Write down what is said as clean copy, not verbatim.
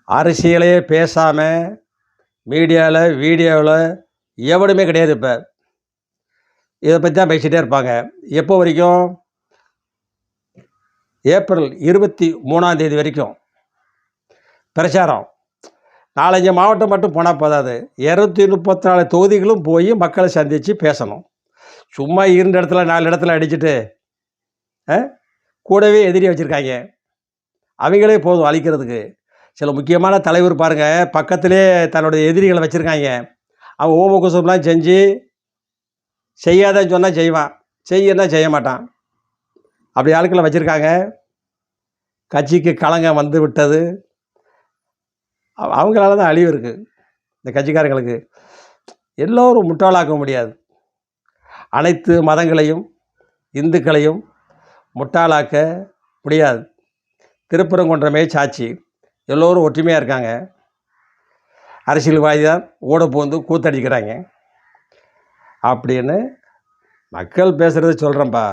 அரசியலே பேசாமல் மீடியாவில் வீடியோவில் எவனுமே கிடையாது. இப்போ இதை பற்றி தான் பேசிகிட்டே இருப்பாங்க. எப்போ வரைக்கும்? ஏப்ரல் 23 வரைக்கும் பிரச்சாரம். 4-5 மாவட்டம் மட்டும் போனால் போதாது, 234 தொகுதிகளும் போய் மக்களை சந்தித்து பேசணும். சும்மா 2 இடத்துல 4 இடத்துல அடிச்சுட்டு கூடவே எதிரி வச்சுருக்காங்க. அவங்களே போதும் அழிக்கிறதுக்கு. சில முக்கியமான தலைவர் பாருங்கள், பக்கத்திலே தன்னுடைய எதிரிகளை வச்சுருக்காங்க. அவன் ஓமகுசம்லாம் செஞ்சு செய்யாதன்னு சொன்னால் செய்வான், செய்யன்னா செய்ய மாட்டான். அப்படி ஆட்களை வச்சுருக்காங்க. கட்சிக்கு களங்கம் வந்து விட்டது. அவங்களால தான் அழிவு இருக்குது இந்த கட்சிக்காரங்களுக்கு. எல்லோரும் முட்டாளாக்க முடியாது. அனைத்து மதங்களையும் இந்துக்களையும் முட்டாளாக்க முடியாது. திருப்பரங்குன்றமே சாட்சி. எல்லோரும் ஒற்றுமையாக இருக்காங்க. அரசியல்வாதி தான் ஓட போந்து கூத்தடிக்கிறாங்க அப்படின்னு மக்கள் பேசுகிறது சொல்கிறேன்ப்பா.